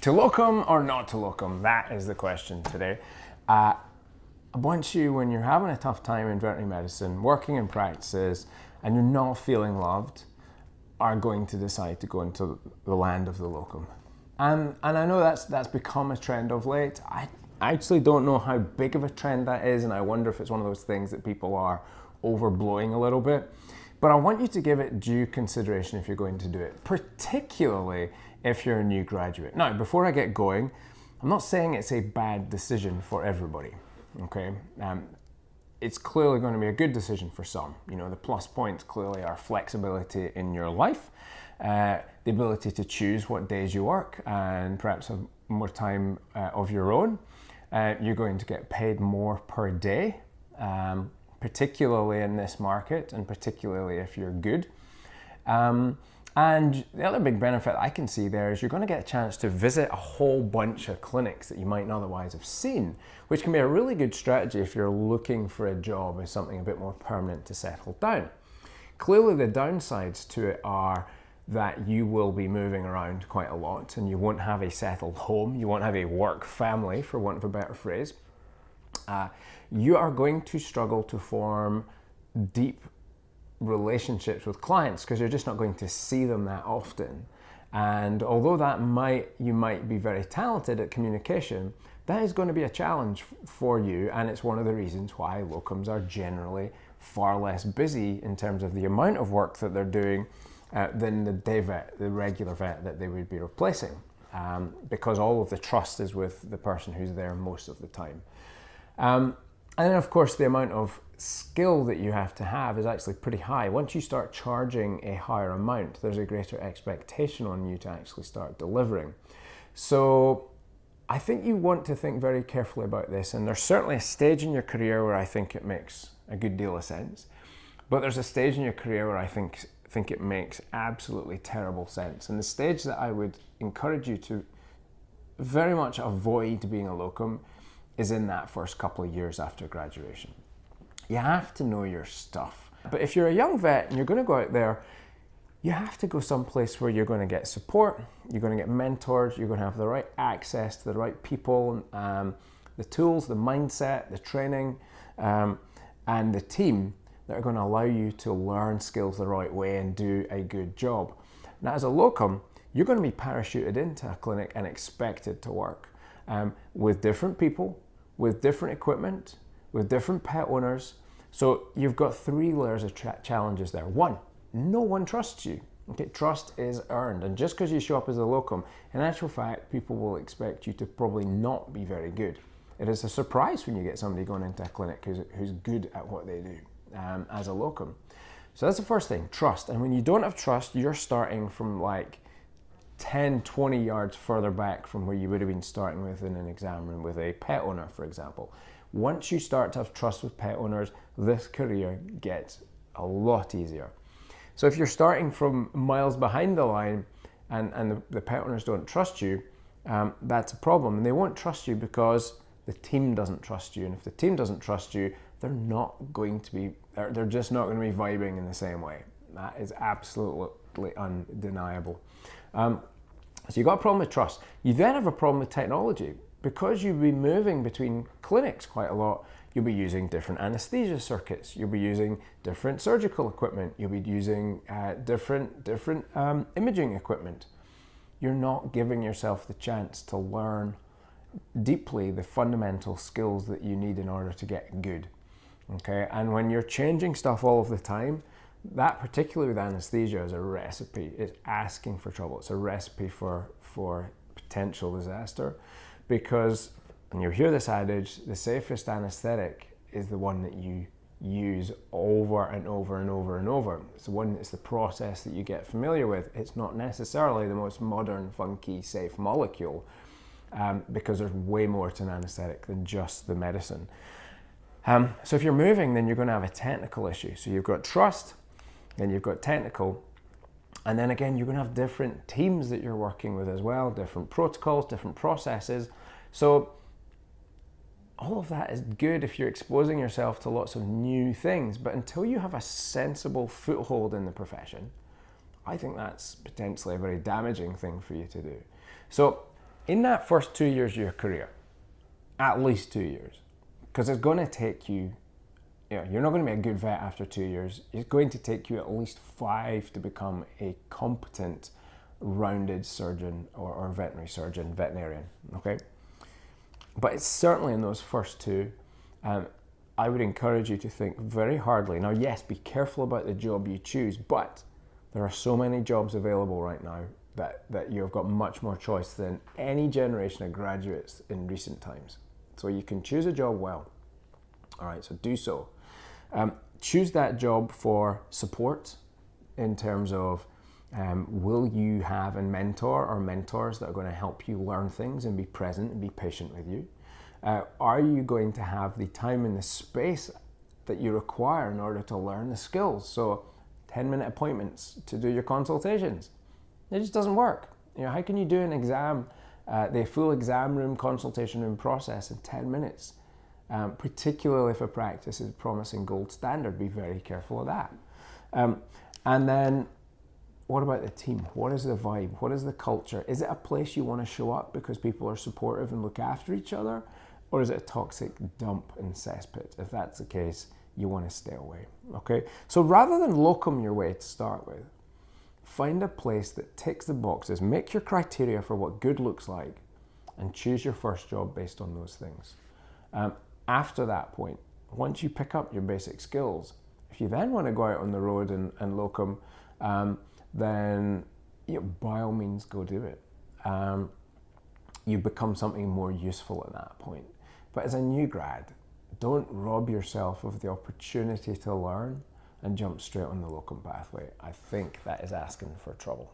To locum or not to locum? That is the question today. Once when you're having a tough time in veterinary medicine, working in practices, and you're not feeling loved, are going to decide to go into the land of the locum. And I know that's become a trend of late. I actually don't know how big of a trend that is, and I wonder if it's one of those things that people are overblowing a little bit. But I want you to give it due consideration if you're going to do it, particularly if you're a new graduate. Now, before I get going, I'm not saying it's a bad decision for everybody, okay? It's clearly going to be a good decision for some. You know, the plus points clearly are flexibility in your life, the ability to choose what days you work, and perhaps have more time of your own. You're going to get paid more per day, particularly in this market, and particularly if you're good. And the other big benefit I can see there is you're going to get a chance to visit a whole bunch of clinics that you might not otherwise have seen, which can be a really good strategy if you're looking for a job as something a bit more permanent to settle down. Clearly the downsides to it are that you will be moving around quite a lot and you won't have a settled home, you won't have a work family, for want of a better phrase. You are going to struggle to form deep relationships with clients because you're just not going to see them that often. And although you might be very talented at communication, that is going to be a challenge for you, and it's one of the reasons why locums are generally far less busy in terms of the amount of work that they're doing than the day vet, the regular vet that they would be replacing, because all of the trust is with the person who's there most of the time. And then of course the amount of skill that you have to have is actually pretty high. Once you start charging a higher amount, there's a greater expectation on you to actually start delivering. So I think you want to think very carefully about this, and there's certainly a stage in your career where I think it makes a good deal of sense, but there's a stage in your career where I think it makes absolutely terrible sense. And the stage that I would encourage you to very much avoid being a locum is in that first couple of years after graduation. You have to know your stuff. But if you're a young vet and you're going to go out there, you have to go someplace where you're going to get support, you're going to get mentored, you're going to have the right access to the right people, the tools, the mindset, the training, and the team that are going to allow you to learn skills the right way and do a good job. Now, as a locum, you're going to be parachuted into a clinic and expected to work with different people, with different equipment, with different pet owners. So you've got three layers of challenges there. One, no one trusts you. Okay, trust is earned, and just because you show up as a locum, in actual fact, people will expect you to probably not be very good. It is a surprise when you get somebody going into a clinic who's good at what they do as a locum. So that's the first thing, trust. And when you don't have trust, you're starting from like 10, 20 yards further back from where you would have been starting with in an exam room with a pet owner, for example. Once you start to have trust with pet owners, this career gets a lot easier. So if you're starting from miles behind the line and the pet owners don't trust you, that's a problem. And they won't trust you because the team doesn't trust you. And if the team doesn't trust you, they're just not going to be vibing in the same way. That is absolutely undeniable. So you've got a problem with trust. You then have a problem with technology. Because you'll be moving between clinics quite a lot, you'll be using different anesthesia circuits, you'll be using different surgical equipment, you'll be using different imaging equipment. You're not giving yourself the chance to learn deeply the fundamental skills that you need in order to get good. Okay, and when you're changing stuff all of the time, that particularly with anesthesia is a recipe. It's asking for trouble. It's a recipe for potential disaster. Because, and you'll hear this adage, the safest anesthetic is the one that you use over and over and over and over. It's the process that you get familiar with. It's not necessarily the most modern, funky, safe molecule, because there's way more to an anesthetic than just the medicine. So if you're moving, then you're going to have a technical issue. So you've got trust, then you've got technical, and then again, you're going to have different teams that you're working with as well, different protocols, different processes. So all of that is good if you're exposing yourself to lots of new things, but until you have a sensible foothold in the profession, I think that's potentially a very damaging thing for you to do. So in that first 2 years of your career, at least 2 years, because it's going to take you, you're not going to be a good vet after 2 years. It's going to take you at least 5 to become a competent, rounded surgeon or veterinarian, okay? But it's certainly in those first 2, I would encourage you to think very hardly. Now, yes, be careful about the job you choose, but there are so many jobs available right now that you've got much more choice than any generation of graduates in recent times. So you can choose a job well. All right, so do so. Choose that job for support in terms of will you have a mentor or mentors that are going to help you learn things and be present and be patient with you? Are you going to have the time and the space that you require in order to learn the skills? So 10-minute appointments to do your consultations. It just doesn't work. How can you do an exam, the full exam room, consultation room process in 10 minutes? Particularly if a practice is promising gold standard, be very careful of that. And then what about the team? What is the vibe? What is the culture? Is it a place you want to show up because people are supportive and look after each other? Or is it a toxic dump and cesspit? If that's the case, you want to stay away, okay? So rather than locum your way to start with, find a place that ticks the boxes, make your criteria for what good looks like, and choose your first job based on those things. After that point, once you pick up your basic skills, if you then want to go out on the road and locum, then by all means go do it. You become something more useful at that point. But as a new grad, don't rob yourself of the opportunity to learn and jump straight on the locum pathway. I think that is asking for trouble.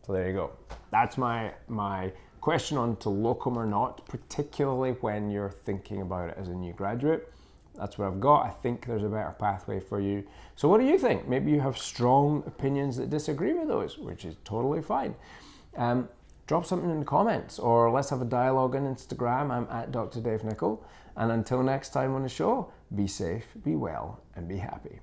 So there you go. That's my question on to locum or not, particularly when you're thinking about it as a new graduate. That's what I've got. I think there's a better pathway for you. So what do you think? Maybe you have strong opinions that disagree with those, which is totally fine. Drop something in the comments, or let's have a dialogue on Instagram. I'm at Dr. Dave Nicol. And until next time on the show, be safe, be well, and be happy.